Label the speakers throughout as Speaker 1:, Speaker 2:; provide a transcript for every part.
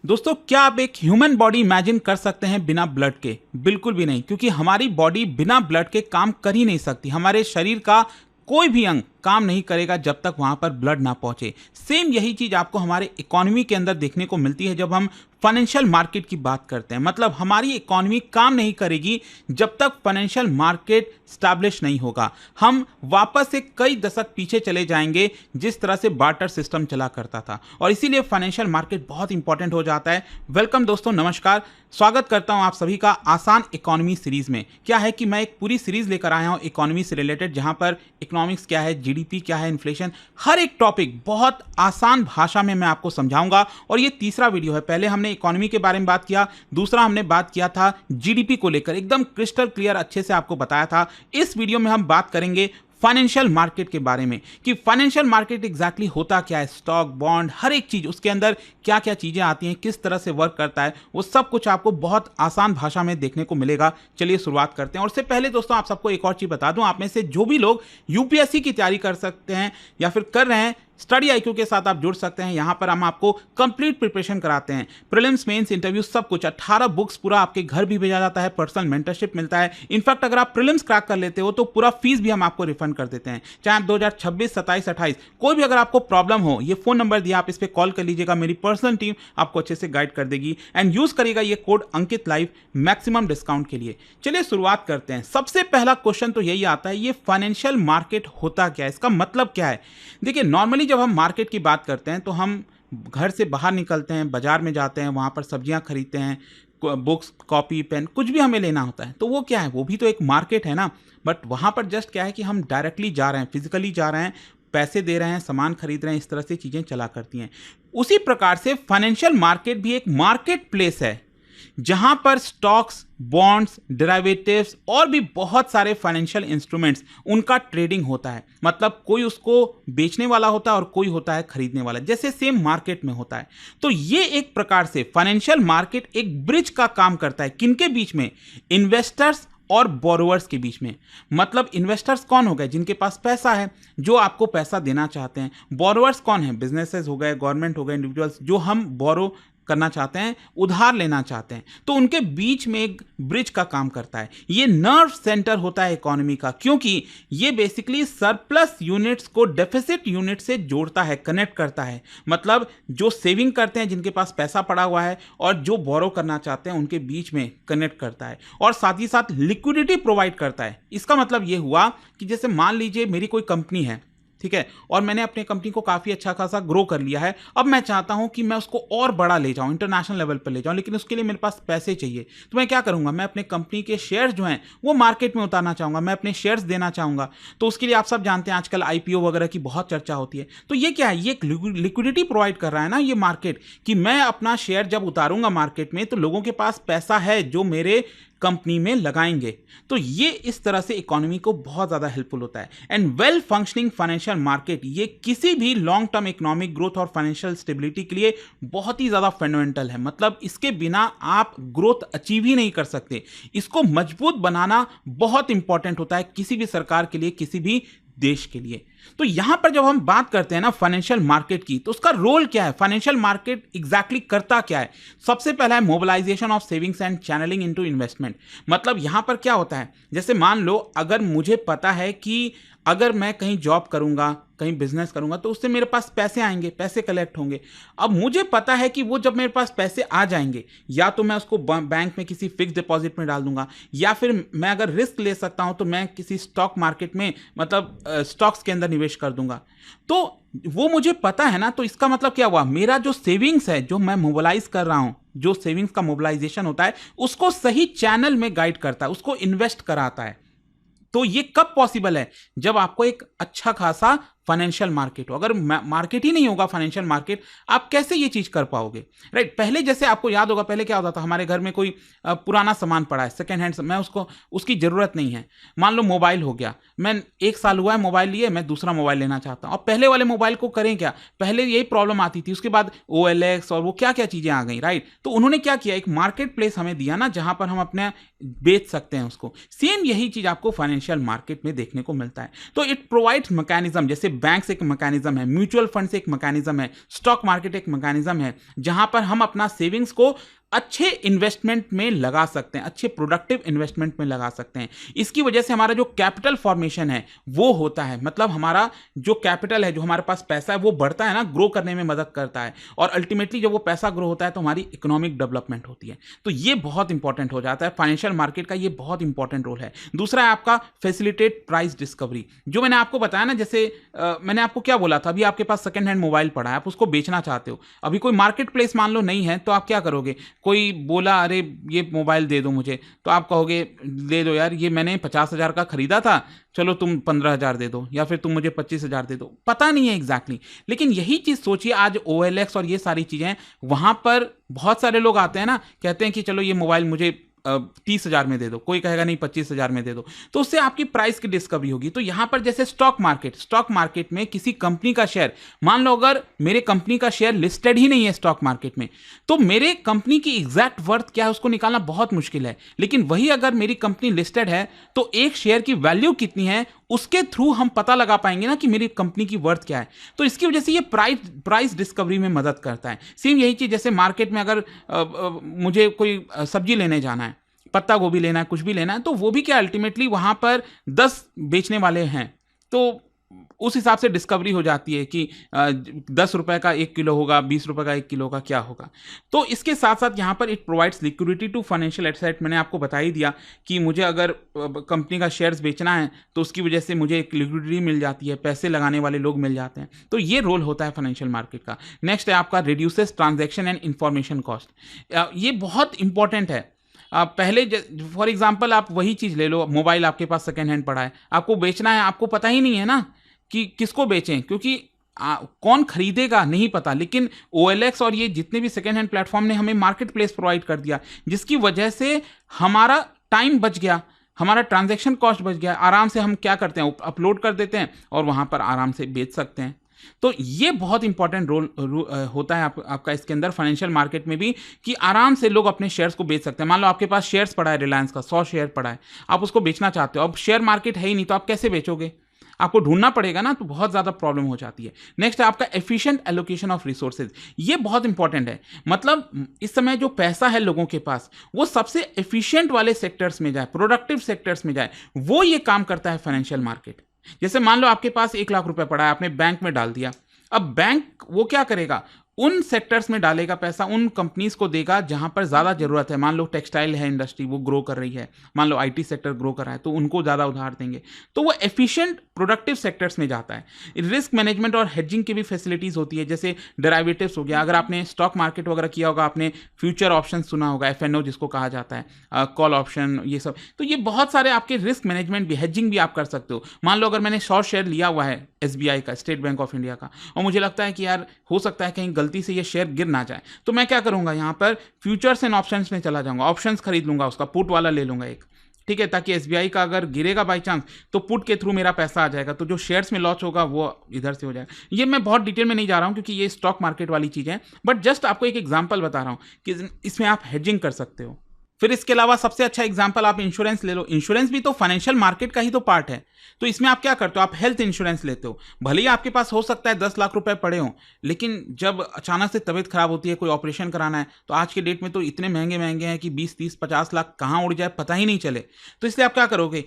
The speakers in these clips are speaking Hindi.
Speaker 1: दोस्तों, क्या आप एक ह्यूमन बॉडी इमेजिन कर सकते हैं बिना ब्लड के? बिल्कुल भी नहीं, क्योंकि हमारी बॉडी बिना ब्लड के काम कर ही नहीं सकती। हमारे शरीर का कोई भी अंग काम नहीं करेगा जब तक वहां पर ब्लड ना पहुंचे। सेम यही चीज आपको हमारे इकोनॉमी के अंदर देखने को मिलती है जब हम फाइनेंशियल मार्केट की बात करते हैं। मतलब हमारी इकोनॉमी काम नहीं करेगी जब तक फाइनेंशियल मार्केट स्टैब्लिश नहीं होगा। हम वापस से कई दशक पीछे चले जाएंगे जिस तरह से बार्टर सिस्टम चला करता था, और इसीलिए फाइनेंशियल मार्केट बहुत इंपॉर्टेंट हो जाता है। वेलकम दोस्तों, नमस्कार, स्वागत करता हूं आप सभी का आसान इकोनॉमी सीरीज में। क्या है कि मैं एक पूरी सीरीज लेकर आया हूं इकोनॉमी से रिलेटेड, जहां पर इकोनॉमिक्स क्या है, जीडीपी क्या है, इन्फ्लेशन, हर एक टॉपिक बहुत आसान भाषा में मैं आपको समझाऊंगा। और ये तीसरा वीडियो है। पहले हमने इकोनॉमी के बारे में बात किया, दूसरा हमने बात किया था जीडीपी को लेकर, एकदम क्रिस्टल क्लियर अच्छे से आपको बताया था। इस वीडियो में हम बात करेंगे फाइनेंशियल मार्केट के बारे में कि फाइनेंशियल मार्केट एग्जैक्टली होता क्या है, स्टॉक, बॉन्ड, हर एक चीज, उसके अंदर क्या क्या चीजें आती हैं, किस तरह से वर्क करता है, वो सब कुछ आपको बहुत आसान भाषा में देखने को मिलेगा। चलिए शुरुआत करते हैं। और उससे पहले दोस्तों, आप सबको एक और चीज बता दूं, आप में से जो भी लोग यूपीएससी की तैयारी कर सकते हैं या फिर कर रहे हैं, स्टडी आईक्यू के साथ आप जुड़ सकते हैं। यहां पर हम आपको कंप्लीट प्रिपरेशन कराते हैं, प्रीलिम्स, मेंस, इंटरव्यू, सब कुछ। 18 बुक्स पूरा आपके घर भी भेजा जाता है, पर्सनल मेंटरशिप मिलता है। इनफैक्ट अगर आप प्रीलिम्स क्रैक कर लेते हो तो पूरा फीस भी हम आपको रिफंड कर देते हैं, चाहे आप 2026, 27, 28 कोई भी अगर आपको प्रॉब्लम हो, ये फोन नंबर दिया, आप इस पर कॉल कर लीजिएगा, मेरी पर्सनल टीम आपको अच्छे से गाइड कर देगी। एंड यूज करिएगा ये कोड अंकित लाइव मैक्सिमम डिस्काउंट के लिए। चलिए शुरुआत करते हैं। सबसे पहला क्वेश्चन तो यही आता है, ये फाइनेंशियल मार्केट होता क्या है, इसका मतलब क्या है? देखिए, नॉर्मली जब हम मार्केट की बात करते हैं तो हम घर से बाहर निकलते हैं, बाजार में जाते हैं, वहां पर सब्जियां खरीदते हैं, बुक्स, कॉपी, पेन, कुछ भी हमें लेना होता है, तो वो क्या है, वो भी तो एक मार्केट है ना। बट वहां पर जस्ट क्या है कि हम डायरेक्टली जा रहे हैं, फिजिकली जा रहे हैं, पैसे दे रहे हैं, सामान खरीद रहे हैं, इस तरह से चीजें चला करती हैं। उसी प्रकार से फाइनेंशियल मार्केट भी एक मार्केट प्लेस है जहां पर स्टॉक्स, बॉन्ड्स, डेरिवेटिव्स और भी बहुत सारे फाइनेंशियल इंस्ट्रूमेंट्स, उनका ट्रेडिंग होता है। मतलब कोई उसको बेचने वाला होता है और कोई होता है खरीदने वाला, जैसे सेम मार्केट में होता है। तो ये एक प्रकार से फाइनेंशियल मार्केट एक ब्रिज का काम करता है। किनके बीच में? इन्वेस्टर्स और बोरोवर्स के बीच में। मतलब इन्वेस्टर्स कौन हो गए? जिनके पास पैसा है, जो आपको पैसा देना चाहते हैं। बोरोवर्स कौन है? बिजनेसेस हो गए, गवर्नमेंट हो गए, इंडिविजुअल्स, जो हम बोरो करना चाहते हैं, उधार लेना चाहते हैं। तो उनके बीच में एक ब्रिज का काम करता है। ये नर्व सेंटर होता है इकोनॉमी का, क्योंकि ये बेसिकली सरप्लस यूनिट्स को डेफिसिट यूनिट से जोड़ता है, कनेक्ट करता है। मतलब जो सेविंग करते हैं, जिनके पास पैसा पड़ा हुआ है, और जो बोरो करना चाहते हैं, उनके बीच में कनेक्ट करता है। और साथ ही साथ लिक्विडिटी प्रोवाइड करता है। इसका मतलब ये हुआ कि जैसे मान लीजिए मेरी कोई कंपनी है, ठीक है, और मैंने अपनी कंपनी को काफी अच्छा खासा ग्रो कर लिया है। अब मैं चाहता हूं कि मैं उसको और बड़ा ले जाऊं, इंटरनेशनल लेवल पर ले जाऊं, लेकिन उसके लिए मेरे पास पैसे चाहिए। तो मैं क्या करूंगा? मैं अपने कंपनी के शेयर्स जो हैं वो मार्केट में उतारना चाहूंगा, मैं अपने शेयर्स देना चाहूंगा। तो उसके लिए आप सब जानते हैं आजकल आईपीओ वगैरह की बहुत चर्चा होती है। तो ये क्या है? ये एक लिक्विडिटी प्रोवाइड कर रहा है ना ये मार्केट, कि मैं अपना शेयर जब उतारूंगा मार्केट में तो लोगों के पास पैसा है जो मेरे कंपनी में लगाएंगे। तो ये इस तरह से इकोनॉमी को बहुत ज्यादा हेल्पफुल होता है। And well functioning financial market, ये किसी भी लॉन्ग टर्म इकोनॉमिक ग्रोथ और फाइनेंशियल स्टेबिलिटी के लिए बहुत ही ज्यादा फंडामेंटल है। मतलब इसके बिना आप ग्रोथ अचीव ही नहीं कर सकते। इसको मजबूत बनाना बहुत इंपॉर्टेंट होता है किसी भी सरकार के लिए, किसी भी देश के लिए। तो यहां पर जब हम बात करते हैं ना फाइनेंशियल मार्केट की, तो उसका रोल क्या है? फाइनेंशियल मार्केट एग्जैक्टली करता क्या है? सबसे पहला है mobilisation of savings and channelling into investment. मतलब यहां पर क्या होता है, जैसे मान लो अगर मुझे पता है कि अगर मैं कहीं जॉब करूंगा, कहीं बिजनेस करूंगा, तो उससे मेरे पास पैसे आएंगे, पैसे कलेक्ट होंगे। अब मुझे पता है कि वो जब मेरे पास पैसे आ जाएंगे, या तो मैं उसको बैंक में किसी फिक्स डिपॉजिट में डाल दूंगा, या फिर मैं अगर रिस्क ले सकता हूं तो मैं किसी स्टॉक मार्केट में, मतलब स्टॉक्स के अंदर निवेश कर दूंगा। तो वो मुझे पता है ना। तो इसका मतलब क्या हुआ? मेरा जो सेविंग्स है, जो मैं मोबिलाइज कर रहा हूं, जो सेविंग्स का मोबिलाइजेशन होता है, उसको सही चैनल में गाइड करता है, उसको इन्वेस्ट कराता है। तो ये कब पॉसिबल है? जब आपको एक अच्छा खासा फाइनेंशियल मार्केट हो। अगर मार्केट ही नहीं होगा फाइनेंशियल मार्केट, आप कैसे ये चीज कर पाओगे? राइट। पहले जैसे आपको याद होगा, पहले क्या होता था, हमारे घर में कोई पुराना सामान पड़ा है, सेकंड हैंड, मैं उसकी जरूरत नहीं है। मान लो मोबाइल हो गया, मैं 1 साल हुआ है मोबाइल लिए, मैं दूसरा मोबाइल लेना चाहता हूं। और पहले वाले मोबाइल को करें क्या? पहले यही प्रॉब्लम आती थी, उसके बाद OLX और वो क्या क्या चीजें आ गई। राइट। तो उन्होंने क्या किया, एक मार्केट प्लेस हमें दिया ना, जहां पर हम अपने बेच सकते हैं उसको। सेम यही चीज आपको फाइनेंशियल मार्केट में देखने को मिलता है। तो इट प्रोवाइड्स मैकेनिज्म, जैसे बैंक्स एक मैकेनिज्म है, म्यूचुअल फंड्स एक मैकेनिज्म है, स्टॉक मार्केट एक मैकेनिज्म है, जहां पर हम अपना सेविंग्स को अच्छे इन्वेस्टमेंट में लगा सकते हैं, अच्छे प्रोडक्टिव इन्वेस्टमेंट में लगा सकते हैं। इसकी वजह से हमारा जो कैपिटल फॉर्मेशन है वो होता है, मतलब हमारा जो कैपिटल है, जो हमारे पास पैसा है वो बढ़ता है ना, ग्रो करने में मदद करता है, और अल्टीमेटली जब वो पैसा ग्रो होता है तो हमारी इकोनॉमिक डेवलपमेंट होती है। तो ये बहुत इंपॉर्टेंट हो जाता है, फाइनेंशियल मार्केट का ये बहुत इंपॉर्टेंट रोल है। दूसरा है आपका फैसिलिटेट प्राइस डिस्कवरी, जो मैंने आपको बताया ना, जैसे मैंने आपको क्या बोला था, अभी आपके पास सेकंड हैंड मोबाइल पड़ा है, आप उसको बेचना चाहते हो, अभी कोई मार्केट प्लेस मान लो नहीं है, तो आप क्या करोगे? कोई बोला अरे ये मोबाइल दे दो मुझे, तो आप कहोगे दे दो यार, ये मैंने 50,000 का खरीदा था, चलो तुम 15,000 दे दो, या फिर तुम मुझे 25,000 दे दो। पता नहीं है एग्जैक्टली, लेकिन यही चीज सोचिए, आज OLX और ये सारी चीजें, वहां पर बहुत सारे लोग आते हैं ना, कहते हैं कि चलो ये मोबाइल मुझे 30,000 में दे दो, कोई कहेगा नहीं 25,000 में दे दो, तो उससे आपकी प्राइस की डिस्कवरी होगी। तो यहां पर जैसे स्टॉक मार्केट में किसी कंपनी का शेयर, मान लो अगर मेरे कंपनी का शेयर लिस्टेड ही नहीं है स्टॉक मार्केट में, तो मेरे कंपनी की एग्जैक्ट वर्थ क्या है उसको निकालना बहुत मुश्किल है। लेकिन वही अगर मेरी कंपनी लिस्टेड है तो एक शेयर की वैल्यू कितनी है उसके थ्रू हम पता लगा पाएंगे ना कि मेरी कंपनी की वर्थ क्या है। तो इसकी वजह से ये प्राइस डिस्कवरी में मदद करता है। सेम यही चीज जैसे मार्केट में अगर मुझे कोई सब्जी लेने जाना है, पत्ता गोभी लेना है, कुछ भी लेना है, तो वो भी क्या अल्टीमेटली वहां पर 10 बेचने वाले हैं, तो उस हिसाब से डिस्कवरी हो जाती है कि 10 रुपए का 1 किलो होगा, 20 रुपए का 1 किलो का क्या होगा। तो इसके साथ साथ यहाँ पर it provides liquidity to financial asset. मैंने आपको बता ही दिया कि मुझे अगर कंपनी का शेयर्स बेचना है तो उसकी वजह से मुझे एक लिक्विडिटी मिल जाती है, पैसे लगाने वाले लोग मिल जाते हैं। तो ये रोल होता है फाइनेंशियल मार्केट का। नेक्स्ट है आपका reduces transaction and information cost. ये बहुत इंपॉर्टेंट है। पहले फॉर एग्जाम्पल आप वही चीज़ ले लो, मोबाइल आपके पास सेकेंड हैंड पड़ा है, आपको बेचना है, आपको पता ही नहीं है ना कि किसको बेचें, क्योंकि कौन खरीदेगा नहीं पता। लेकिन OLX और ये जितने भी सेकेंड हैंड प्लेटफॉर्म ने हमें मार्केट प्लेस प्रोवाइड कर दिया, जिसकी वजह से हमारा टाइम बच गया, हमारा ट्रांजैक्शन कॉस्ट बच गया। आराम से हम क्या करते हैं, अपलोड कर देते हैं और वहां पर आराम से बेच सकते हैं। तो ये बहुत इंपॉर्टेंट रोल होता है आपका इसके अंदर फाइनेंशियल मार्केट में भी, कि आराम से लोग अपने शेयर्स को बेच सकते हैं। मान लो आपके पास शेयर्स पड़ा है, रिलायंस का 100 शेयर पड़ा है, आप उसको बेचना चाहते हो, अब शेयर मार्केट है ही नहीं, तो आप कैसे बेचोगे? आपको ढूंढना पड़ेगा ना, तो बहुत ज्यादा प्रॉब्लम हो जाती है। नेक्स्ट है आपका एफिशिएंट एलोकेशन ऑफ रिसोर्सेज। ये बहुत इंपॉर्टेंट है, मतलब इस समय जो पैसा है लोगों के पास वो सबसे एफिशिएंट वाले सेक्टर्स में जाए, प्रोडक्टिव सेक्टर्स में जाए, वो ये काम करता है फाइनेंशियल मार्केट। जैसे मान लो आपके पास 1 लाख रुपए पड़ा है, आपने बैंक में डाल दिया, अब बैंक वो क्या करेगा, उन सेक्टर्स में डालेगा पैसा, उन कंपनीज को देगा जहां पर ज्यादा जरूरत है। मान लो टेक्सटाइल है इंडस्ट्री, वो ग्रो कर रही है, मान लो IT सेक्टर ग्रो कर रहा है, तो उनको ज्यादा उधार देंगे। तो वो एफिशिएंट प्रोडक्टिव सेक्टर्स में जाता है। रिस्क मैनेजमेंट और हेजिंग की भी फैसिलिटीज होती है, जैसे डेरिवेटिव्स हो गया, अगर आपने स्टॉक मार्केट वगैरह किया होगा, आपने फ्यूचर ऑप्शन सुना होगा, FNO जिसको कहा जाता है, कॉल ऑप्शन, ये सब। तो ये बहुत सारे आपके रिस्क मैनेजमेंट भी, हेजिंग भी आप कर सकते हो। मान लो अगर मैंने 100 शेयर लिया हुआ है SBI का, स्टेट बैंक ऑफ इंडिया का, और मुझे लगता है कि यार हो सकता है कहीं गलती से ये शेयर गिर ना जाए, तो मैं क्या करूंगा, यहां पर फ्यूचर्स एंड ऑप्शंस में चला जाऊंगा, ऑप्शंस खरीद लूंगा, उसका पुट वाला ले लूंगा एक, ठीक है, ताकि SBI का अगर गिरेगा बाई चांस तो पुट के थ्रू मेरा पैसा आ जाएगा, तो जो शेयर्स में लॉस होगा वो इधर से हो जाएगा। ये मैं बहुत डिटेल में नहीं जा रहा हूं क्योंकि ये स्टॉक मार्केट वाली चीज है, बट जस्ट आपको एक एग्जांपल बता रहा हूं कि इसमें आप हेजिंग कर सकते हो। फिर इसके अलावा सबसे अच्छा एग्जांपल आप इंश्योरेंस ले लो। इंश्योरेंस भी तो फाइनेंशियल मार्केट का ही तो पार्ट है। तो इसमें आप क्या करते हो, आप हेल्थ इंश्योरेंस लेते हो। भले ही आपके पास हो सकता है 10 लाख रुपए पड़े हो, लेकिन जब अचानक से तबीयत खराब होती है, कोई ऑपरेशन कराना है, तो आज के डेट में तो इतने महंगे महंगे हैं कि 20, 30, 50 लाख कहाँ उड़ जाए पता ही नहीं चले। तो इसलिए आप क्या करोगे,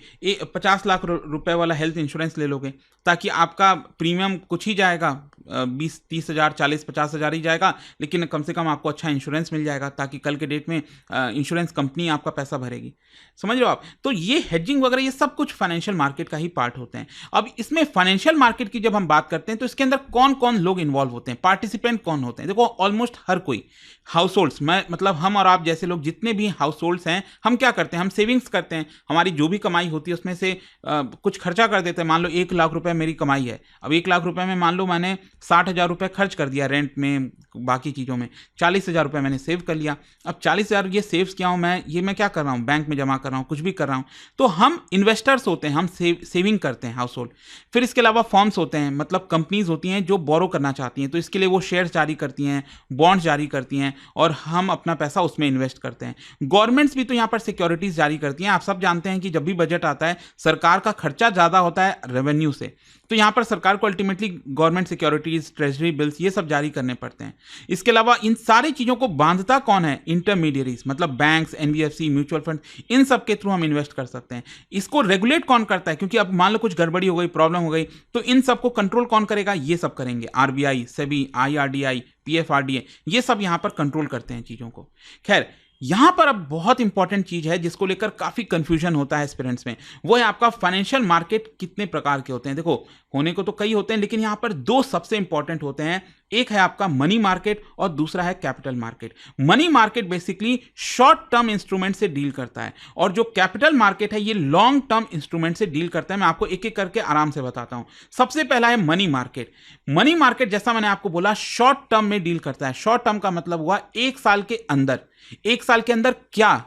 Speaker 1: 50 लाख रुपए वाला हेल्थ इंश्योरेंस ले लोगे, ताकि आपका प्रीमियम कुछ ही जाएगा, 20, 30 हजार, 40, 50 हजार ही जाएगा, लेकिन कम से कम आपको अच्छा इंश्योरेंस मिल जाएगा, ताकि कल के डेट में इंश्योरेंस कंपनी आपका पैसा भरेगी। समझ रहे हो आप? तो ये हेजिंग वगैरह ये सब कुछ फाइनेंशियल मार्केट का ही पार्ट होते हैं। अब इसमें फाइनेंशियल मार्केट की जब हम बात करते हैं तो इसके अंदर कौन कौन लोग इन्वॉल्व होते हैं, पार्टिसिपेंट कौन होते हैं? देखो ऑलमोस्ट हर कोई, हाउस मैं मतलब हम और आप जैसे लोग जितने भी हाउस होल्ड्स हैं, हम क्या करते हैं, हम सेविंग्स करते हैं, हमारी जो भी कमाई होती है उसमें से कुछ खर्चा कर देते हैं। मान लो 1 लाख रुपए मेरी कमाई है, अब 1 लाख रुपए में मान लो मैंने 60,000 रुपए खर्च कर दिया रेंट में, बाकी चीज़ों में 40,000 रुपए मैंने सेव कर लिया। अब 40,000 ये सेव्स किया हूँ मैं ये मैं क्या कर रहा हूँ, बैंक में जमा कर रहा हूँ, कुछ भी कर रहा हूँ। तो हम इन्वेस्टर्स होते हैं, हम सेविंग करते हैं हाउस होल्ड। फिर इसके अलावा फॉर्म्स होते हैं, मतलब कंपनीज होती हैं जो बोरो करना चाहती हैं, तो इसके लिए वो शेयर्स जारी करती हैं, बॉन्ड्स जारी करती हैं और हम अपना पैसा उसमें इन्वेस्ट करते हैं। गवर्नमेंट्स भी तो यहाँ पर सिक्योरिटीज जारी करती हैं। आप सब जानते हैं कि जब भी बजट आता है सरकार का खर्चा ज़्यादा होता है रेवेन्यू से, तो यहाँ पर सरकार को ultimately government securities, treasury bills, ये सब जारी करने पड़ते हैं। इसके अलावा इन सारी चीज़ों को बांधता कौन है? इंटरमीडियरीज, मतलब बैंक्स, एनबीएफसी, म्यूचुअल फंड, इन सब के थ्रू हम इन्वेस्ट कर सकते हैं। इसको रेगुलेट कौन करता है? क्योंकि अब मान लो कुछ गड़बड़ी हो गई, प्रॉब्लम हो गई, तो इन सबको कंट्रोल कौन करेगा? ये सब करेंगे, आरबीआई, सेबी, आईआरडीआई, पीएफआरडीए, ये सब यहाँ पर कंट्रोल करते हैं चीज़ों को। खैर, यहां पर अब बहुत इंपॉर्टेंट चीज है जिसको लेकर काफी कंफ्यूजन होता है एस्पिरेंट्स में, वो है आपका फाइनेंशियल मार्केट कितने प्रकार के होते हैं। देखो, होने को तो कई होते हैं, लेकिन यहां पर दो सबसे इंपॉर्टेंट होते हैं। एक है आपका मनी मार्केट और दूसरा है capital market. Money market basically short term instrument से डील करता है और जो कैपिटल मार्केट है ये लॉन्ग टर्म इंस्ट्रूमेंट से डील करता है। मैं आपको एक एक करके आराम से बताता हूं। सबसे पहला है मनी मार्केट। मनी मार्केट, जैसा मैंने आपको बोला, शॉर्ट टर्म में डील करता है। शॉर्ट टर्म का मतलब हुआ एक साल के अंदर। एक साल के अंदर क्या?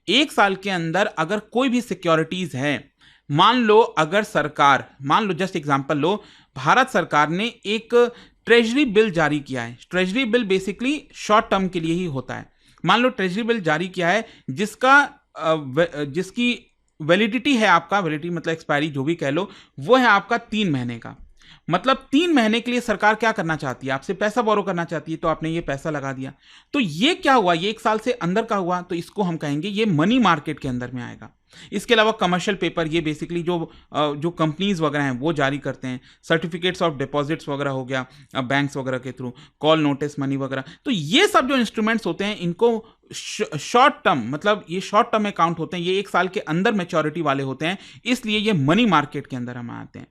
Speaker 1: एक साल के अंदर अगर कोई भी सिक्योरिटीज है, मान लो अगर सरकार, मान लो जस्ट एग्जांपल लो, भारत सरकार ने एक ट्रेजरी बिल जारी किया है। Treasury bill basically short term के लिए ही होता है। मान लो ट्रेजरी बिल जारी किया है जिसकी वैलिडिटी है, आपका वैलिडिटी मतलब एक्सपायरी जो भी कह लो, वो है आपका 3 महीने का। मतलब 3 महीने के लिए सरकार क्या करना चाहती है? आपसे पैसा बोरो करना चाहती है, तो आपने ये पैसा लगा दिया। तो ये क्या हुआ? ये एक साल से अंदर का हुआ, तो इसको हम कहेंगे ये मनी मार्केट के अंदर में आएगा। इसके अलावा कमर्शियल पेपर, ये बेसिकली जो कंपनीज वगैरह हैं वो जारी करते हैं। सर्टिफिकेट्स ऑफ डिपॉजिट्स वगैरह हो गया बैंक्स वगैरह के थ्रू, कॉल नोटिस मनी वगैरह। तो ये सब जो इंस्ट्रूमेंट्स होते हैं इनको शॉर्ट टर्म, मतलब ये शॉर्ट टर्म अकाउंट होते हैं, ये एक साल के अंदर मैच्योरिटी वाले होते हैं, इसलिए ये मनी मार्केट के अंदर हम आते हैं।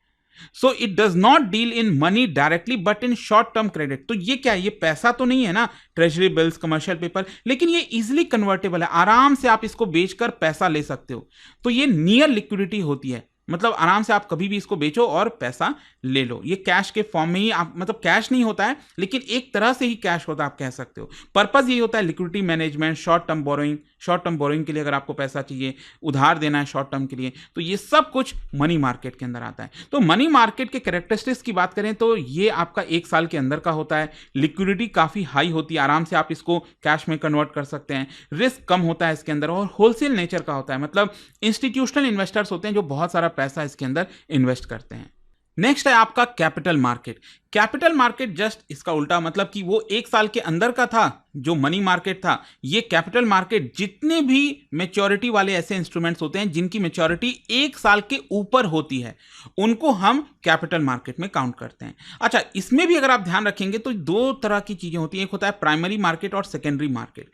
Speaker 1: So it does not deal in money directly but in short term credit. तो ये क्या है? ये पैसा तो नहीं है ना, ट्रेजरी बिल्स, कमर्शियल पेपर, लेकिन ये इजिली कन्वर्टेबल है। आराम से आप इसको बेचकर पैसा ले सकते हो। तो ये नियर लिक्विडिटी होती है, मतलब आराम से आप कभी भी इसको बेचो और पैसा ले लो। ये कैश के फॉर्म में ही आप, मतलब कैश नहीं होता है लेकिन एक तरह से ही कैश होता है, आप कह सकते हो। पर्पस यही होता है liquidity management, short term borrowing. Short term borrowing के लिए अगर आपको पैसा चाहिए, उधार देना है शॉर्ट टर्म के लिए, तो ये सब कुछ मनी मार्केट के अंदर आता है। तो मनी मार्केट के कैरेक्टरिस्टिक्स की बात करें तो ये आपका एक साल के अंदर का होता है। लिक्विडिटी काफ़ी हाई होती है, आराम से आप इसको कैश में कन्वर्ट कर सकते हैं। रिस्क कम होता है इसके अंदर और होलसेल नेचर का होता है, मतलब इंस्टीट्यूशनल इन्वेस्टर्स होते हैं जो बहुत सारा पैसा इसके अंदर इन्वेस्ट करते हैं। नेक्स्ट है आपका capital market. Capital market just इसका उल्टा, मतलब कि वो एक साल के अंदर का था जो मनी मार्केट था। ये कैपिटल मार्केट जितने भी मैच्योरिटी वाले ऐसे इंस्ट्रूमेंट्स होते हैं जिनकी मैच्योरिटी एक साल के ऊपर होती है, उनको हम कैपिटल मार्केट में काउंट करते हैं। अच्छा, इसमें भी अगर आप ध्यान रखेंगे तो दो तरह की चीजें होती हैं। एक होता है प्राइमरी मार्केट और सेकेंडरी मार्केट।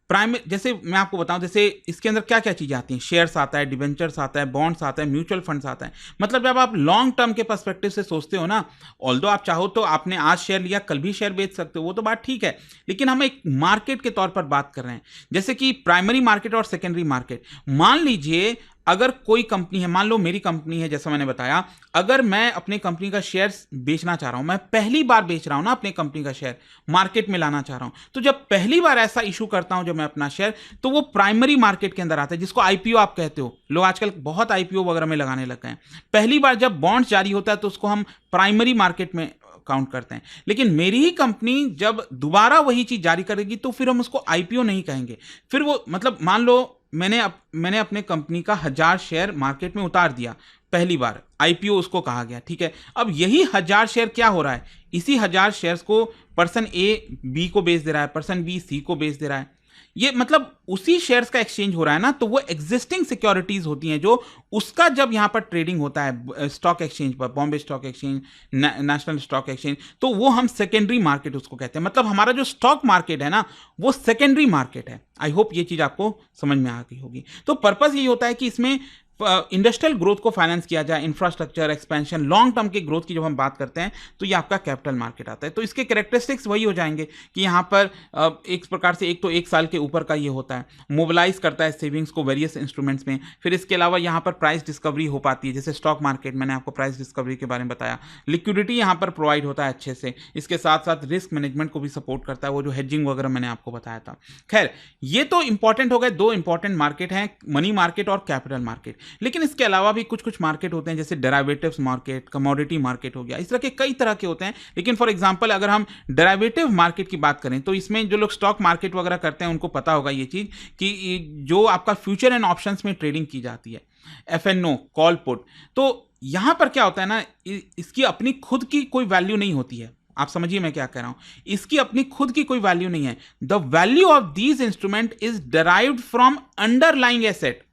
Speaker 1: प्राइमरी, जैसे मैं आपको बताऊं, जैसे इसके अंदर क्या क्या चीज़ें आती हैं? शेयर्स आता है, डिबेंचर्स आता है, बॉन्ड्स आता है, म्यूचुअल फंड्स आता है। मतलब जब आप लॉन्ग टर्म के पर्सपेक्टिव से सोचते हो ना, ऑल्दो आप चाहो तो आपने आज शेयर लिया, कल भी शेयर बेच सकते हो, वो तो बात ठीक है, लेकिन हम एक मार्केट के तौर पर बात कर रहे हैं। जैसे कि प्राइमरी मार्केट और सेकेंडरी मार्केट। मान लीजिए अगर कोई कंपनी है, मान लो मेरी कंपनी है, जैसा मैंने बताया, अगर मैं अपनी कंपनी का शेयर बेचना चाह रहा हूं, मैं पहली बार बेच रहा हूं ना अपनी कंपनी का शेयर, मार्केट में लाना चाह रहा हूं, तो जब पहली बार ऐसा इशू करता हूं जब मैं अपना शेयर, तो वो प्राइमरी मार्केट के अंदर आता है, जिसको आईपीओ आप कहते हो। लोग आजकल बहुत आईपीओ वगैरह में लगाने लग गए हैं। पहली बार जब बॉन्ड्स जारी होता है तो उसको हम प्राइमरी मार्केट में काउंट करते हैं। लेकिन मेरी ही कंपनी जब दोबारा वही चीज जारी करेगी तो फिर हम उसको आईपीओ नहीं कहेंगे। फिर वो, मतलब मान लो मैंने अपने कंपनी का 1000 शेयर मार्केट में उतार दिया पहली बार, आईपीओ उसको कहा गया, ठीक है। अब यही 1000 शेयर क्या हो रहा है? इसी 1000 शेयर्स को पर्सन ए बी को बेच दे रहा है, पर्सन बी सी को बेच दे रहा है। ये मतलब उसी शेयर्स का एक्सचेंज हो रहा है ना, तो वो एग्जिस्टिंग सिक्योरिटीज होती हैं जो उसका जब यहां पर ट्रेडिंग होता है स्टॉक एक्सचेंज पर, Bombay stock exchange, national stock exchange, तो वो हम सेकेंडरी मार्केट उसको कहते हैं। मतलब हमारा जो स्टॉक मार्केट है ना, वो सेकेंडरी मार्केट है। आई होप ये चीज आपको समझ में आ गई होगी। तो पर्पस यही होता है कि इसमें इंडस्ट्रियल ग्रोथ को फाइनेंस किया जाए, इंफ्रास्ट्रक्चर एक्सपेंशन, लॉन्ग टर्म के ग्रोथ की जब हम बात करते हैं तो ये आपका कैपिटल मार्केट आता है। तो इसके कैरेक्टरिस्टिक्स वही हो जाएंगे कि यहाँ पर एक प्रकार से एक तो एक साल के ऊपर का ये होता है, मोबिलाइज करता है सेविंग्स को वेरियस इंस्ट्रूमेंट्स में। फिर इसके अलावा यहाँ पर प्राइस डिस्कवरी हो पाती है, जैसे स्टॉक मार्केट, मैंने आपको प्राइस डिस्कवरी के बारे में बताया। लिक्विडिटी यहाँ पर प्रोवाइड होता है अच्छे से, इसके साथ साथ रिस्क मैनेजमेंट को भी सपोर्ट करता है, वो जो हेजिंग वगैरह मैंने आपको बताया था। खैर, ये तो इंपॉर्टेंट हो गए, दो इंपॉर्टेंट मार्केट हैं, मनी मार्केट और कैपिटल मार्केट। लेकिन इसके अलावा भी कुछ मार्केट होते हैं, जैसे डेरिवेटिव्स मार्केट, कमोडिटी मार्केट हो गया, इस तरह के कई तरह के होते हैं। लेकिन फॉर एग्जांपल अगर हम डेरिवेटिव मार्केट की बात करें तो इसमें जो लोग स्टॉक मार्केट वगैरह करते हैं उनको पता होगा ये चीज कि जो आपका फ्यूचर एंड ऑप्शंस में ट्रेडिंग की जाती है, एफएनओ, कॉल पुट। तो यहां पर क्या होता है ना, इसकी अपनी खुद की कोई वैल्यू नहीं होती है। आप समझिए मैं क्या कह रहा हूं, इसकी अपनी खुद की कोई वैल्यू नहीं है। The value of these instrument is derived from underlying asset.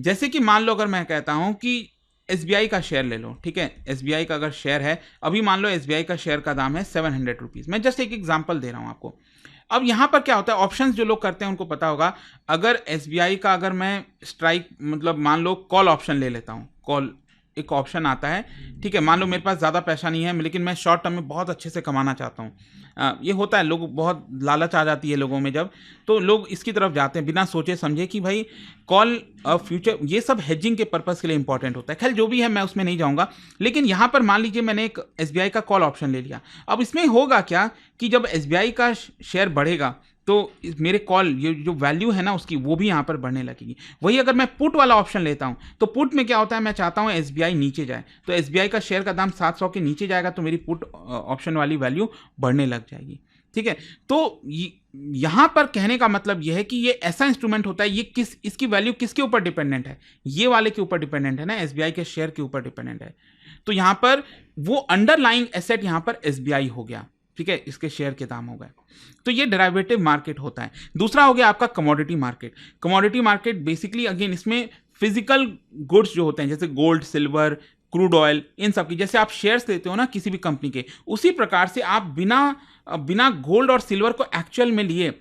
Speaker 1: जैसे कि मान लो अगर मैं कहता हूं कि एसबीआई का शेयर ले लो, ठीक है, एसबीआई का अगर शेयर है, अभी मान लो एसबीआई का शेयर का दाम है 700 रुपीज। मैं जस्ट एक एग्जांपल दे रहा हूं आपको। अब यहां पर क्या होता है, ऑप्शंस जो लोग करते हैं उनको पता होगा, अगर एसबीआई का अगर मैं स्ट्राइक मतलब मान लो कॉल ऑप्शन ले लेता हूं, कॉल एक ऑप्शन आता है, ठीक है, मान लो मेरे पास ज़्यादा पैसा नहीं है लेकिन मैं शॉर्ट टर्म में बहुत अच्छे से कमाना चाहता हूँ। ये होता है, लोग बहुत लालच आ जाती है लोगों में जब, तो लोग इसकी तरफ जाते हैं बिना सोचे समझे कि भाई कॉल फ्यूचर, ये सब हेजिंग के पर्पस के लिए इंपॉर्टेंट होता है। खैर जो भी है मैं उसमें नहीं जाऊँगा, लेकिन यहाँ पर मान लीजिए मैंने एक एसबीआई का कॉल ऑप्शन ले लिया। अब इसमें होगा क्या कि जब एसबीआई का शेयर बढ़ेगा तो मेरे कॉल, ये जो वैल्यू है ना उसकी, वो भी यहाँ पर बढ़ने लगेगी। वही अगर मैं पुट वाला ऑप्शन लेता हूँ तो पुट में क्या होता है, मैं चाहता हूँ एसबीआई नीचे जाए, तो एसबीआई का शेयर का दाम 700 के नीचे जाएगा तो मेरी पुट ऑप्शन वाली वैल्यू बढ़ने लग जाएगी, ठीक है। तो यहाँ पर कहने का मतलब यह है कि ये ऐसा इंस्ट्रूमेंट होता है, ये इसकी वैल्यू किसके ऊपर डिपेंडेंट है, ये वाले के ऊपर डिपेंडेंट है ना, एसबीआई के शेयर के ऊपर डिपेंडेंट है। तो यहाँ पर वो अंडरलाइंग एसेट यहाँ पर एसबीआई हो गया, ठीक है, इसके शेयर के दाम हो गए। तो ये डेरिवेटिव मार्केट होता है। दूसरा हो गया आपका commodity market. Commodity market basically again इसमें फिजिकल गुड्स जो होते हैं, जैसे गोल्ड, सिल्वर, क्रूड ऑयल, इन सब की, जैसे आप शेयर्स लेते हो ना किसी भी कंपनी के, उसी प्रकार से आप बिना गोल्ड और सिल्वर को एक्चुअल में लिए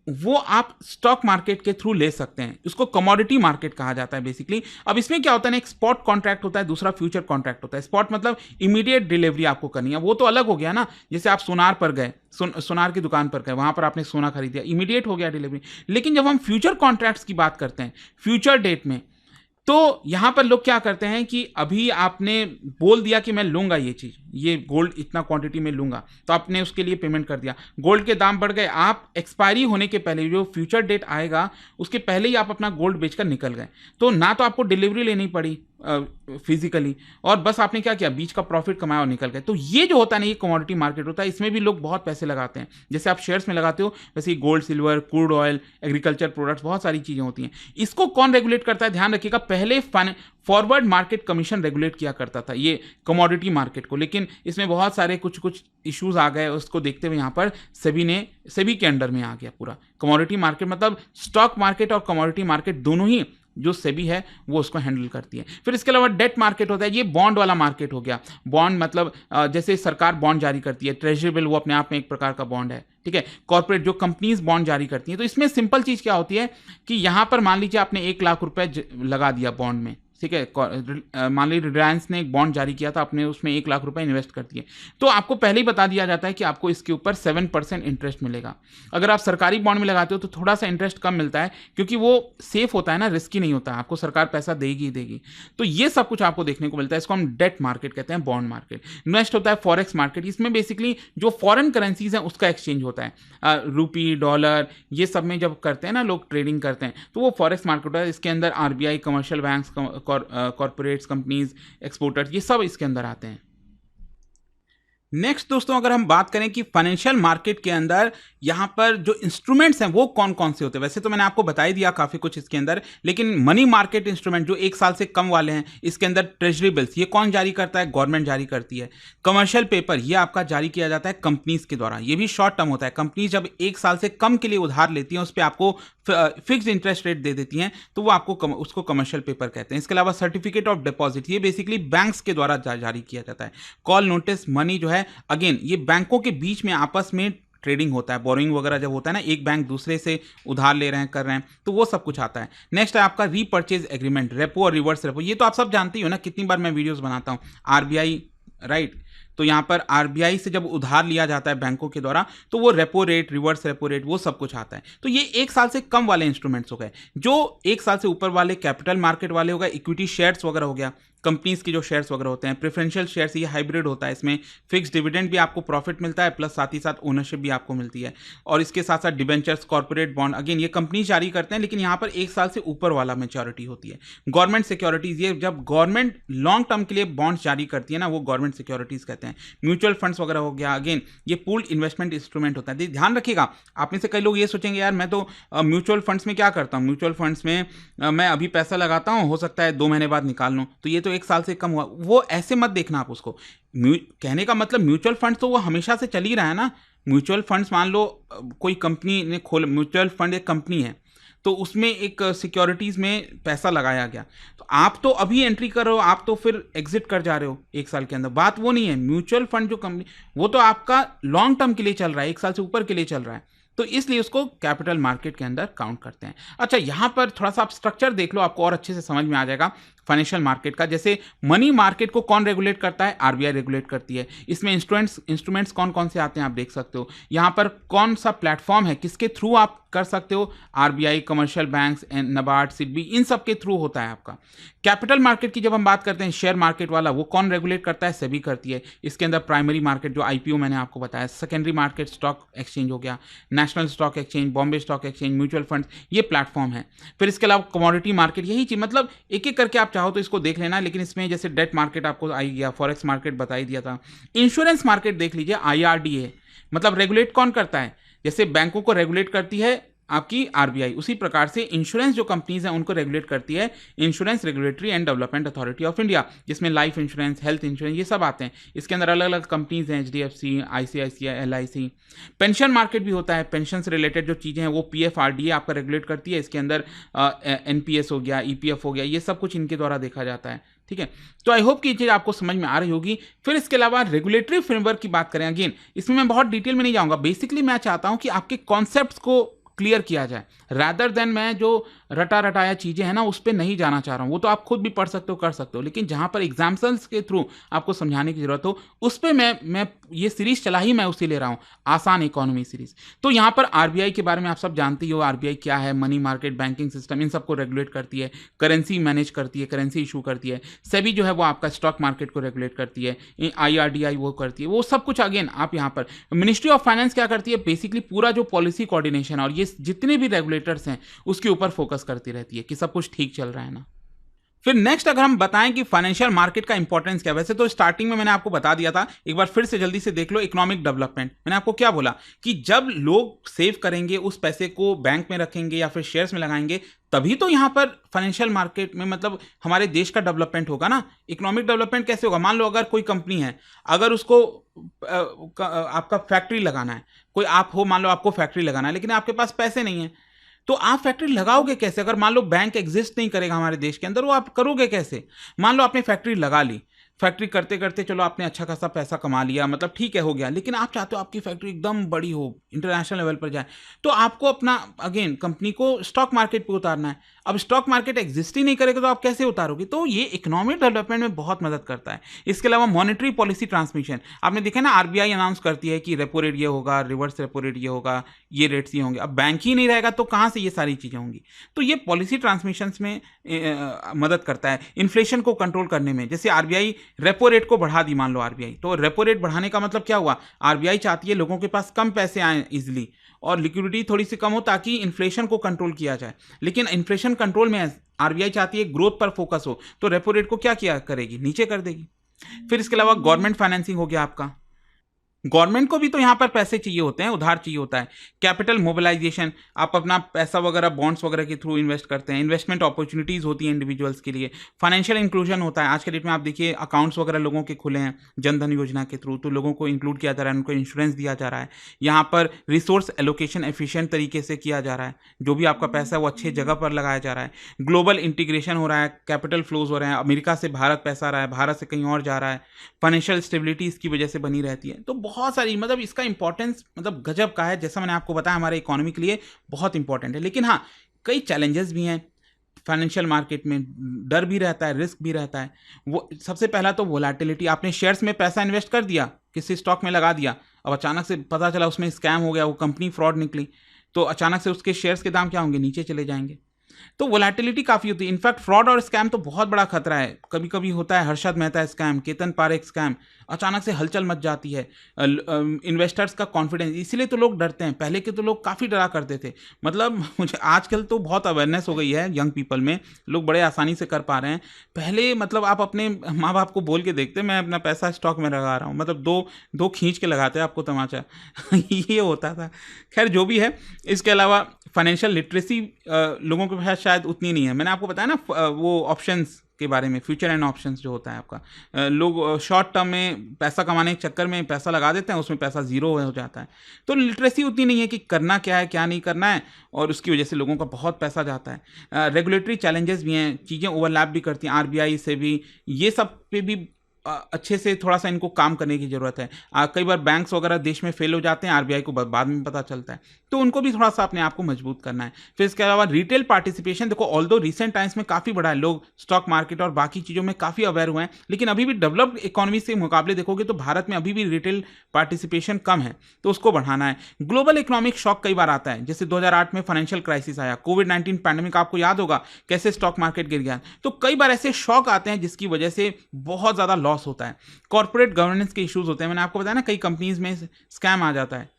Speaker 1: वो आप स्टॉक मार्केट के थ्रू ले सकते हैं। उसको कमोडिटी मार्केट कहा जाता है बेसिकली। अब इसमें क्या होता है ना, एक स्पॉट कॉन्ट्रैक्ट होता है, दूसरा फ्यूचर कॉन्ट्रैक्ट होता है। स्पॉट मतलब इमीडिएट डिलीवरी आपको करनी है, वो तो अलग हो गया ना। जैसे आप सोनार पर गए, सोनार की दुकान पर गए, वहां पर आपने सोना खरीद दिया, इमीडिएट हो गया डिलीवरी। लेकिन जब हम फ्यूचर कॉन्ट्रैक्ट्स की बात करते हैं, फ्यूचर डेट में, तो यहां पर लोग क्या करते हैं कि अभी आपने बोल दिया कि मैं लूंगा ये चीज, ये गोल्ड इतना क्वांटिटी में लूंगा, तो आपने उसके लिए पेमेंट कर दिया, गोल्ड के दाम बढ़ गए, आप एक्सपायरी होने के पहले, जो फ्यूचर डेट आएगा उसके पहले ही आप अपना गोल्ड बेचकर निकल गए। तो ना तो आपको डिलीवरी लेनी पड़ी फिजिकली, और बस आपने क्या किया, बीच का प्रॉफिट कमाया और निकल गए। तो ये जो होता है ना, ये कमोडिटी मार्केट होता है। इसमें भी लोग बहुत पैसे लगाते हैं, जैसे आप शेयर्स में लगाते हो वैसे ही gold, silver, crude oil, agriculture products, बहुत सारी चीजें होती हैं। इसको कौन रेगुलेट करता है, ध्यान रखिएगा, पहले फॉरवर्ड मार्केट कमीशन रेगुलेट किया करता था ये कमोडिटी मार्केट को, लेकिन इसमें बहुत सारे कुछ इश्यूज आ गए, उसको देखते हुए यहाँ पर सेबी के अंडर में आ गया पूरा कमोडिटी मार्केट। मतलब स्टॉक मार्केट और कमोडिटी मार्केट दोनों ही जो सेबी है वो उसको हैंडल करती है। फिर इसके अलावा डेट मार्केट होता है, ये बॉन्ड वाला मार्केट हो गया। बॉन्ड मतलब जैसे सरकार बॉन्ड जारी करती है, ट्रेजरी बिल वो अपने आप में एक प्रकार का बॉन्ड है, ठीक है। कॉर्पोरेट जो कंपनीज बॉन्ड जारी करती हैं, तो इसमें सिंपल चीज क्या होती है कि यहां पर मान लीजिए आपने 1 लाख रुपए लगा दिया बॉन्ड में, ठीक है। मान लीजिए रिलायंस ने एक बॉन्ड जारी किया था, आपने उसमें 1 लाख रुपए इन्वेस्ट कर दिए, तो आपको पहले ही बता दिया जाता है कि आपको इसके ऊपर 7% इंटरेस्ट मिलेगा। अगर आप सरकारी बॉन्ड में लगाते हो तो थोड़ा सा इंटरेस्ट कम मिलता है, क्योंकि वो सेफ होता है ना, रिस्की नहीं होता है, आपको सरकार पैसा देगी ही देगी। तो ये सब कुछ आपको देखने को मिलता है, इसको हम डेट मार्केट कहते हैं, बॉन्ड मार्केट। नेक्स्ट होता है फॉरेक्स मार्केट। इसमें बेसिकली जो फॉरेन करेंसीज हैं उसका एक्सचेंज होता है, रुपी, डॉलर, ये सब में जब करते हैं ना लोग ट्रेडिंग करते हैं, तो वो फॉरेक्स मार्केट होता है। इसके अंदर RBI, commercial banks, corporates, companies, exporters, ये सब इसके अंदर आते हैं। नेक्स्ट दोस्तों, अगर हम बात करें कि फाइनेंशियल मार्केट के अंदर यहां पर जो इंस्ट्रूमेंट्स हैं वो कौन कौन से होते हैं, वैसे तो मैंने आपको बता ही दिया काफी कुछ इसके अंदर, लेकिन मनी मार्केट इंस्ट्रूमेंट जो 1 साल से कम वाले हैं, इसके अंदर ट्रेजरी बिल्स, ये कौन जारी करता है, गवर्नमेंट जारी करती है। कमर्शियल पेपर, ये आपका जारी किया जाता है कंपनीज के द्वारा, ये भी शॉर्ट टर्म होता है। कंपनी जब 1 साल से कम के लिए उधार लेती हैं, उस पर आपको फिक्स्ड इंटरेस्ट रेट दे देती हैं, तो वो आपको उसको कमर्शियल पेपर कहते हैं। इसके अलावा सर्टिफिकेट ऑफ डिपॉजिट, ये बेसिकली बैंक्स के द्वारा जारी किया जाता है। कॉल नोटिस मनी जो है, अगेन ये बैंकों के बीच में आपस में ट्रेडिंग होता है, बोरोइंग वगैरह जब होता है ना, एक बैंक दूसरे से उधार ले रहे हैं, कर रहे हैं, तो वो सब कुछ आता है। नेक्स्ट है आपका रीपर्चेज एग्रीमेंट, रेपो और रिवर्स रेपो। ये तो आप सब जानते ही हो ना, कितनी बार मैं वीडियोस बनाता हूँ। आरबीआई, राइट, तो यहाँ पर आरबीआई से जब उधार लिया जाता है बैंकों के द्वारा, तो वो repo rate, reverse repo rate, वो सब कुछ आता है। तो ये 1 साल से कम वाले इंस्ट्रूमेंट्स हो गए। जो 1 साल से ऊपर वाले कैपिटल मार्केट वाले हो गए, इक्विटी शेयर्स वगैरह हो गया, कंपनीज की जो शेयर्स वगैरह होते हैं, प्रेफरेंशियल शेयर्स, ये हाइब्रिड होता है, इसमें फिक्स डिविडेंड भी आपको प्रॉफिट मिलता है, प्लस साथ ही साथ ओनरशिप भी आपको मिलती है। और इसके साथ साथ डिबेंचर्स, कॉर्पोरेट बॉन्ड, अगेन ये कंपनी जारी करते हैं, लेकिन यहाँ पर 1 साल से ऊपर वाला मेच्योरिटी होती है। गवर्नमेंट सिक्योरिटीज, ये जब गवर्नमेंट लॉन्ग टर्म के लिए बॉन्ड्स जारी करती है ना, वो गवर्नमेंट सिक्योरिटीज कहते हैं। म्यूचुअल फंड्स वगैरह हो गया, अगेन ये पूल्ड इन्वेस्टमेंट इंस्ट्रूमेंट होता है। ध्यान रखिएगा, आप में से कई लोग ये सोचेंगे यार मैं तो म्यूचुअल फंड्स में क्या करता हूँ, म्यूचुअल फंड्स में मैं अभी पैसा लगाता हूँ, हो सकता है 2 महीने बाद निकाल लूँ, तो ये तो 1 साल से कम हुआ। वो ऐसे मत देखना आप उसको। कहने का मतलब म्यूचुअल फंड तो वो हमेशा से चल ही रहा है ना। म्यूचुअल फंड्स, मान लो कोई कंपनी ने खोल, म्यूचुअल फंड एक कंपनी है, तो उसमें एक सिक्योरिटीज में पैसा लगाया गया, तो आप तो अभी एंट्री कर रहे हो, आप तो फिर एग्जिट कर जा रहे हो 1 साल के अंदर। बात वो नहीं है। म्यूचुअल फंड जो कंपनी, वो तो आपका लॉन्ग टर्म के लिए चल रहा है, 1 साल से ऊपर के लिए चल रहा है, तो इसलिए उसको कैपिटल मार्केट के अंदर काउंट करते हैं। अच्छा, यहां पर थोड़ा सा आप स्ट्रक्चर देख लो, आपको और अच्छे से समझ में आ जाएगा फाइनेंशियल मार्केट का। जैसे मनी मार्केट को कौन रेगुलेट करता है, आरबीआई रेगुलेट करती है। इसमें इंस्ट्रूमेंट्स कौन कौन से आते हैं आप देख सकते हो। यहां पर कौन सा प्लेटफॉर्म है, किसके थ्रू आप कर सकते हो, RBI, commercial banks, NABARD, SIDBI, इन सब के थ्रू होता है आपका। कैपिटल मार्केट की जब हम बात करते हैं, शेयर मार्केट वाला, वो कौन रेगुलेट करता है, सेबी करती है। इसके अंदर प्राइमरी मार्केट जो आईपीओ मैंने आपको बताया, सेकेंडरी मार्केट स्टॉक एक्सचेंज हो गया, national stock exchange, Bombay stock exchange, mutual fund, ये प्लेटफॉर्म है। फिर इसके अलावा कमोडिटी मार्केट, यही चीज, मतलब एक एक करके आप चाहो तो इसको देख लेना, लेकिन इसमें जैसे डेट मार्केट आपको आई गया, फॉरेक्स मार्केट बता ही दिया था। इंश्योरेंस मार्केट देख लीजिए, आईआरडीए, मतलब रेगुलेट कौन करता है, जैसे बैंकों को रेगुलेट करती है आपकी आरबीआई, उसी प्रकार से इंश्योरेंस जो कंपनीज हैं उनको रेगुलेट करती है insurance regulatory and development authority of India, जिसमें लाइफ इंश्योरेंस, हेल्थ इंश्योरेंस, ये सब आते हैं। इसके अंदर अलग अलग कंपनीज हैं, HDFC, ICICI, LIC. Pension market भी होता है, पेंशन से रिलेटेड जो चीज़ें हैं वो पीएफआरडीए आपका रेगुलेट करती है। इसके अंदर एनपीएस हो गया, ईपीएफ हो गया, ये सब कुछ इनके द्वारा देखा जाता है। ठीक है, तो आई होप कि ये चीज़ आपको समझ में आ रही होगी। फिर इसके अलावा रेगुलेटरी फ्रेमवर्क की बात करें, अगेन इसमें मैं बहुत डिटेल में नहीं जाऊंगा। बेसिकली मैं चाहता हूं कि आपके कॉन्सेप्ट्स को क्लियर किया जाए, रादर देन मैं जो रटा रटाया चीज़ें हैं ना उस पर नहीं जाना चाह रहा हूँ। वो तो आप खुद भी पढ़ सकते हो, कर सकते हो, लेकिन जहाँ पर एग्जाम्पल्स के थ्रू आपको समझाने की जरूरत हो, उस पर मैं ये सीरीज चला ही मैं उसी ले रहा हूँ, आसान इकोनॉमी सीरीज। तो यहाँ पर आरबीआई के बारे में आप सब जानते ही हो, आरबीआई क्या है, मनी मार्केट, बैंकिंग सिस्टम, इन सबको रेगुलेट करती है, करेंसी मैनेज करती है, करेंसी इशू करती है। सेबी जो है वो आपका स्टॉक मार्केट को रेगुलेट करती है, आईआरडीआई वो करती है, वो सब कुछ। अगेन आप यहाँ पर मिनिस्ट्री ऑफ फाइनेंस क्या करती है, बेसिकली पूरा जो पॉलिसी कोऑर्डिनेशन और ये जितने भी रेगुलेटर्स हैं उसके ऊपर फोकस करती रहती है कि सब कुछ ठीक चल रहा है ना। फिर नेक्स्ट अगर हम बताएं कि फाइनेंशियल मार्केट का इंपॉर्टेंस क्या, वैसे तो स्टार्टिंग में मैंने आपको बता दिया था, एक बार फिर से जल्दी से देख लो। इकोनॉमिक डेवलपमेंट, मैंने आपको क्या बोला कि जब लोग सेव करेंगे, उस पैसे को बैंक में रखेंगे या फिर शेयर्स में लगाएंगे, तभी तो यहाँ पर फाइनेंशियल मार्केट में मतलब हमारे देश का डेवलपमेंट होगा ना। इकोनॉमिक डेवलपमेंट कैसे होगा, मान लो अगर कोई कंपनी है, अगर उसको आपका फैक्ट्री लगाना है, कोई आप हो, मान लो आपको फैक्ट्री लगाना है, लेकिन आपके पास पैसे नहीं है, तो आप फैक्ट्री लगाओगे कैसे? अगर मान लो बैंक एग्जिस्ट नहीं करेगा हमारे देश के अंदर, वो आप करोगे कैसे? मान लो आपने फैक्ट्री लगा ली, फैक्ट्री करते करते चलो आपने अच्छा खासा पैसा कमा लिया, मतलब ठीक है, हो गया, लेकिन आप चाहते हो आपकी फैक्ट्री एकदम बड़ी हो, इंटरनेशनल लेवल पर जाए, तो आपको अपना अगेन कंपनी को स्टॉक मार्केट पे उतारना है। अब स्टॉक मार्केट एग्जिस्ट ही नहीं करेगा तो आप कैसे उतारोगे? तो ये इकोनॉमिक डेवलपमेंट में बहुत मदद करता है। इसके अलावा मॉनेटरी पॉलिसी ट्रांसमिशन, आपने देखा ना, आरबीआई अनाउंस करती है कि रेपो रेट ये होगा, रिवर्स रेपो रेट ये होगा, ये रेट्स ये होंगे। अब बैंक ही नहीं रहेगा तो कहाँ से ये सारी चीज़ें होंगी? तो ये पॉलिसी ट्रांसमिशन में मदद करता है। इन्फ्लेशन को कंट्रोल करने में, जैसे आरबीआई रेपो रेट को बढ़ा दी, मान लो आरबीआई, तो रेपो रेट बढ़ाने का मतलब क्या हुआ? आरबीआई चाहती है लोगों के पास कम पैसे आए इजिली और लिक्विडिटी थोड़ी सी कम हो, ताकि इन्फ्लेशन को कंट्रोल किया जाए। लेकिन इन्फ्लेशन कंट्रोल में आरबीआई चाहती है ग्रोथ पर फोकस हो, तो रेपो रेट को क्या किया करेगी? नीचे कर देगी। फिर इसके अलावा गवर्नमेंट फाइनेंसिंग हो गया आपका, गवर्नमेंट को भी तो यहाँ पर पैसे चाहिए होते हैं, उधार चाहिए होता है। कैपिटल मोबिलाइजेशन, आप अपना पैसा वगैरह बॉन्ड्स वगैरह के थ्रू इन्वेस्ट करते हैं, इन्वेस्टमेंट अपॉर्चुनिटीज़ होती हैं इंडिविजुअल्स के लिए। फाइनेंशियल इंक्लूजन होता है, आज के डेट में आप देखिए अकाउंट्स वगैरह लोगों के खुले हैं जनधन योजना के थ्रू, तो लोगों को इंक्लूड किया जा रहा है, उनको इंश्योरेंस दिया जा रहा है। यहाँ पर रिसोर्स एलोकेशन एफिशिएंट तरीके से किया जा रहा है, जो भी आपका पैसा है वो अच्छे जगह पर लगाया जा रहा है। ग्लोबल इंटीग्रेशन हो रहा है, कैपिटल फ्लोज हो रहे हैं, अमेरिका से भारत पैसा आ रहा है, भारत से कहीं और जा रहा है, फाइनेंशियल स्टेबिलिटी इसकी वजह से बनी रहती है। तो बहुत सारी, मतलब इसका इंपॉर्टेंस मतलब गजब का है। जैसा मैंने आपको बताया हमारे इकोनॉमी के लिए बहुत इंपॉर्टेंट है। लेकिन हाँ, कई चैलेंजेस भी हैं फाइनेंशियल मार्केट में, डर भी रहता है, रिस्क भी रहता है। वो सबसे पहला तो वोलेटिलिटी, आपने शेयर्स में पैसा इन्वेस्ट कर दिया, किसी स्टॉक में लगा दिया, अब अचानक से पता चला उसमें स्कैम हो गया, वो कंपनी फ्रॉड निकली, तो अचानक से उसके शेयर्स के दाम क्या होंगे, नीचे चले जाएंगे। तो वोलेटिलिटी काफ़ी होती है। इनफैक्ट फ्रॉड और स्कैम तो बहुत बड़ा खतरा है। कभी कभी होता है हर्षद मेहता स्कैम, केतन पारेख स्कैम, अचानक से हलचल मच जाती है। इन्वेस्टर्स का कॉन्फिडेंस, इसीलिए तो लोग डरते हैं। पहले के तो लोग काफ़ी डरा करते थे, मतलब मुझे आजकल तो बहुत अवेयरनेस हो गई है यंग पीपल में, लोग बड़े आसानी से कर पा रहे हैं। पहले मतलब आप अपने माँ बाप को बोल के देखते, मैं अपना पैसा स्टॉक में लगा रहा हूँ, मतलब दो खींच के लगाते आपको तमाचा ये होता था। खैर जो भी है, इसके अलावा फाइनेंशियल लिटरेसी लोगों के पास शायद उतनी नहीं है। मैंने आपको बताया ना वो ऑप्शंस के बारे में, फ्यूचर एंड ऑप्शंस जो होता है आपका, लोग शॉर्ट टर्म में पैसा कमाने के चक्कर में पैसा लगा देते हैं, उसमें पैसा जीरो हो जाता है। तो लिटरेसी उतनी नहीं है कि करना क्या है क्या नहीं करना है, और उसकी वजह से लोगों का बहुत पैसा जाता है। रेगुलेटरी चैलेंजेस भी हैं, चीज़ें ओवरलैप भी करती हैं, आरबीआई से भी, ये सब पे भी अच्छे से थोड़ा सा इनको काम करने की ज़रूरत है। कई बार बैंक्स वगैरह देश में फेल हो जाते हैं, आरबीआई को बाद में पता चलता है, तो उनको भी थोड़ा सा अपने आप को मजबूत करना है। फिर इसके अलावा रिटेल पार्टिसिपेशन, देखो ऑल्दो रिसेंट टाइम्स में काफ़ी बढ़ा है, लोग स्टॉक मार्केट और बाकी चीज़ों में काफ़ी अवेयर हुए हैं, लेकिन अभी भी डेवलप्ड इकोनॉमी से मुकाबले देखोगे तो भारत में अभी भी रिटेल पार्टिसिपेशन कम है, तो उसको बढ़ाना है। ग्लोबल इकोनॉमिक शॉक कई बार आता है, जैसे 2008 में फाइनेंशियल क्राइसिस आया, कोविड-19 पैंडेमिक, आपको याद होगा कैसे स्टॉक मार्केट गिर गया। तो कई बार ऐसे शॉक आते हैं जिसकी वजह से बहुत ज़्यादा लॉस होता है। कॉर्पोरेट गवर्नेंस के इश्यूज होते हैं, मैंने आपको बताया ना कई कंपनीज में स्कैम आ जाता है,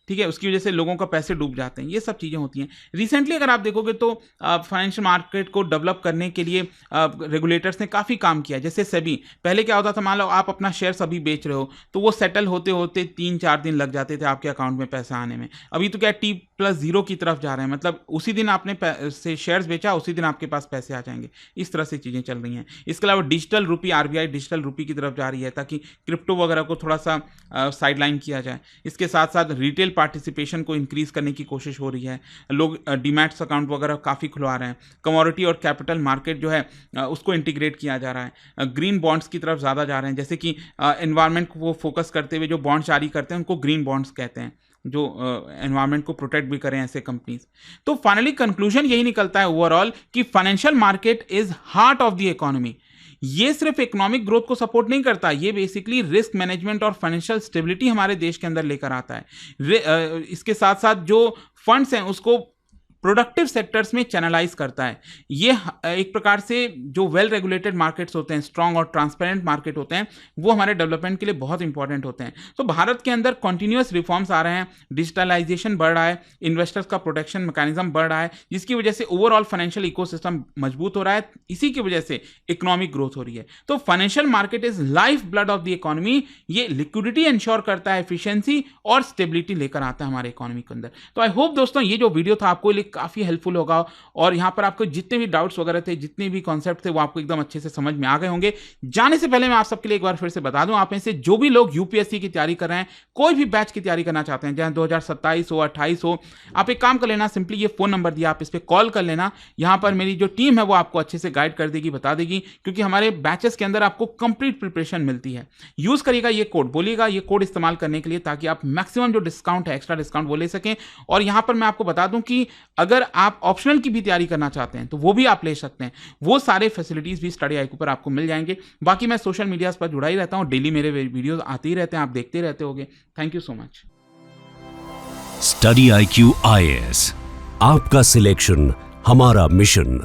Speaker 1: ठीक है, उसकी वजह से लोगों का पैसे डूब जाते हैं, ये सब चीज़ें होती हैं। रिसेंटली अगर आप देखोगे तो फाइनेंशियल मार्केट को डेवलप करने के लिए रेगुलेटर्स ने काफ़ी काम किया। जैसे सेबी, पहले क्या होता था, मान लो आप अपना शेयर अभी बेच रहे हो, तो वो सेटल होते होते 3-4 दिन लग जाते थे आपके अकाउंट में पैसा आने में। अभी तो क्या T+0 की तरफ जा रहे हैं, मतलब उसी दिन आपने से शेयर्स बेचा, उसी दिन आपके पास पैसे आ जाएंगे। इस तरह से चीज़ें चल रही हैं। इसके अलावा डिजिटल रूपी, आरबीआई डिजिटल रूपी की तरफ जा रही है, ताकि क्रिप्टो वगैरह को थोड़ा सा साइडलाइन किया जाए। इसके साथ साथ रिटेल पार्टिसिपेशन को इंक्रीज करने की कोशिश हो रही है, लोग डीमैट्स अकाउंट वगैरह काफ़ी खुलवा रहे हैं। कमोडिटी और कैपिटल मार्केट जो है उसको इंटीग्रेट किया जा रहा है। ग्रीन बॉन्ड्स की तरफ ज़्यादा जा रहे हैं, जैसे कि एनवायरनमेंट को फोकस करते हुए जो बॉन्ड जारी करते हैं उनको ग्रीन बॉन्ड्स कहते हैं, जो एनवायरनमेंट को प्रोटेक्ट भी करें ऐसे कंपनीज। तो फाइनली कंक्लूजन यही निकलता है ओवरऑल कि financial market is heart of the economy. ये सिर्फ इकोनॉमिक ग्रोथ को सपोर्ट नहीं करता, ये बेसिकली रिस्क मैनेजमेंट और फाइनेंशियल स्टेबिलिटी हमारे देश के अंदर लेकर आता है। इसके साथ साथ जो फंड्स हैं उसको प्रोडक्टिव सेक्टर्स में चैनलाइज करता है। ये एक प्रकार से जो वेल रेगुलेटेड मार्केट्स होते हैं, स्ट्रांग और ट्रांसपेरेंट मार्केट होते हैं, वो हमारे डेवलपमेंट के लिए बहुत इंपॉर्टेंट होते हैं। तो भारत के अंदर कॉन्टिन्यूस रिफॉर्म्स आ रहे हैं, डिजिटलाइजेशन बढ़ रहा है, इन्वेस्टर्स का प्रोटेक्शन मैकेनिज्म बढ़ रहा है, जिसकी वजह से ओवरऑल फाइनेंशियल इकोसिस्टम मजबूत हो रहा है, इसी की वजह से इकोनॉमिक ग्रोथ हो रही है। तो financial market is life blood of the economy. ये लिक्विडिटी इंश्योर करता है, एफिशिएंसी और स्टेबिलिटी लेकर आता है हमारे इकोनॉमी के अंदर। तो आई होप दोस्तों ये जो वीडियो था आपको काफ़ी हेल्पफुल होगा, और यहाँ पर आपको जितने भी डाउट्स वगैरह थे, जितने भी कॉन्सेप्ट थे, वो आपको एकदम अच्छे से समझ में आ गए होंगे। जाने से पहले मैं आप सबके लिए एक बार फिर से बता दूं, आप में से जो भी लोग यूपीएससी की तैयारी कर रहे हैं, कोई भी बैच की तैयारी करना चाहते हैं, चाहे 2027 हो 28 हो, आप एक काम कर लेना, सिंपली ये फोन नंबर दिया, आप इस पर कॉल कर लेना। यहाँ पर मेरी जो टीम है वो आपको अच्छे से गाइड कर देगी, बता देगी, क्योंकि हमारे बैचेस के अंदर आपको कंप्लीट प्रिपरेशन मिलती है। यूज करिएगा ये कोड, बोलिएगा ये कोड इस्तेमाल करने के लिए, ताकि आप मैक्सिमम जो डिस्काउंट है, एक्स्ट्रा डिस्काउंट वो ले सकें। और यहाँ पर मैं आपको बता दूं कि अगर आप ऑप्शनल की भी तैयारी करना चाहते हैं तो वो भी आप ले सकते हैं, वो सारे फैसिलिटीज भी स्टडी IQ पर आपको मिल जाएंगे। बाकी मैं सोशल मीडिया पर जुड़ा ही रहता हूं, डेली मेरे वीडियोस आते ही रहते हैं, आप देखते रहते होगे। Thank you so much.
Speaker 2: Study IQ IAS, आपका सिलेक्शन हमारा मिशन।